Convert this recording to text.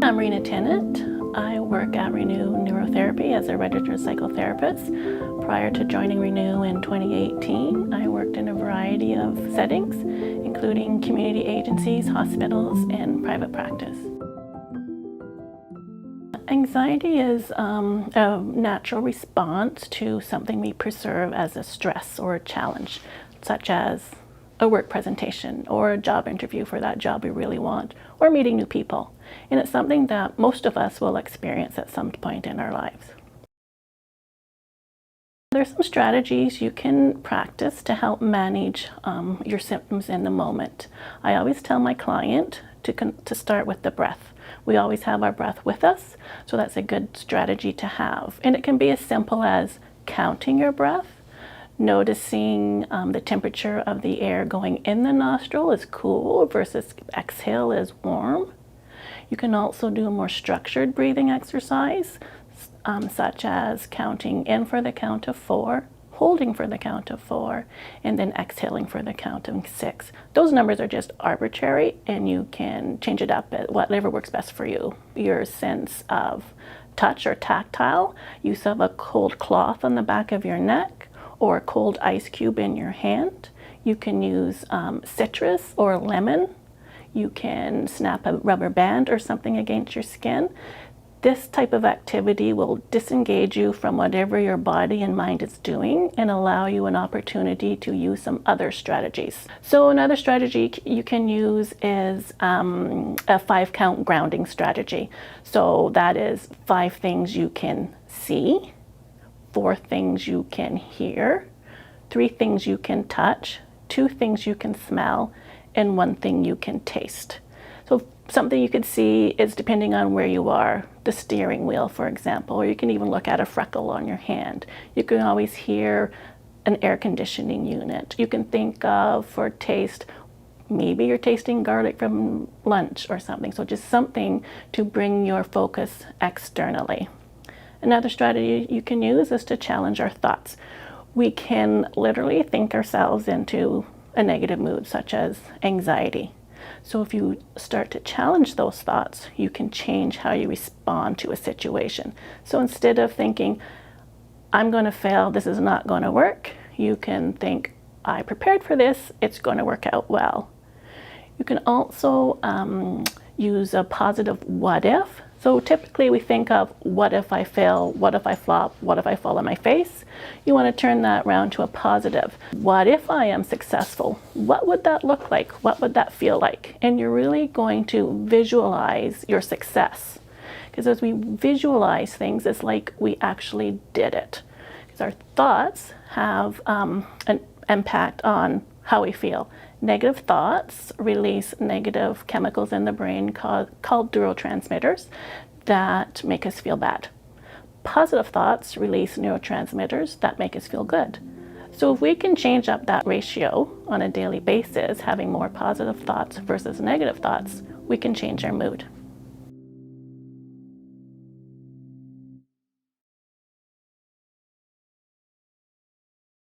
I'm Rena Tennant. I work at Renew Neurotherapy as a registered psychotherapist. Prior to joining Renew in 2018, I worked in a variety of settings, including community agencies, hospitals, and private practice. Anxiety is a natural response to something we perceive as a stress or a challenge, such as a work presentation or a job interview for that job we really want, or meeting new people. And it's something that most of us will experience at some point in our lives. There's some strategies you can practice to help manage your symptoms in the moment. I always tell my client to start with the breath. We always have our breath with us, so that's a good strategy to have. And it can be as simple as counting your breath, noticing the temperature of the air going in the nostril is cool versus exhale is warm. You can also do a more structured breathing exercise, such as counting in for the count of 4, holding for the count of 4, and then exhaling for the count of 6. Those numbers are just arbitrary, and you can change it up at whatever works best for you. Your sense of touch or tactile, use of a cold cloth on the back of your neck, or a cold ice cube in your hand. You can use citrus or lemon. You can snap a rubber band or something against your skin. This type of activity will disengage you from whatever your body and mind is doing and allow you an opportunity to use some other strategies. So another strategy you can use is a 5-count grounding strategy. So that is 5 things you can see, 4 things you can hear, 3 things you can touch, 2 things you can smell, and 1 thing you can taste. So something you could see is, depending on where you are, the steering wheel, for example, or you can even look at a freckle on your hand. You can always hear an air conditioning unit. You can think of, for taste, maybe you're tasting garlic from lunch or something. So just something to bring your focus externally. Another strategy you can use is to challenge our thoughts. We can literally think ourselves into a negative mood, such as anxiety. So if you start to challenge those thoughts, you can change how you respond to a situation. So instead of thinking, I'm going to fail, this is not going to work, you can think, I prepared for this, it's going to work out well. You can also use a positive what if. So typically we think of, what if I fail, what if I flop, what if I fall on my face? You want to turn that around to a positive. What if I am successful? What would that look like? What would that feel like? And you're really going to visualize your success. Because as we visualize things, it's like we actually did it. Because our thoughts have an impact on how we feel. Negative thoughts release negative chemicals in the brain called neurotransmitters that make us feel bad. Positive thoughts release neurotransmitters that make us feel good. So if we can change up that ratio on a daily basis, having more positive thoughts versus negative thoughts, we can change our mood.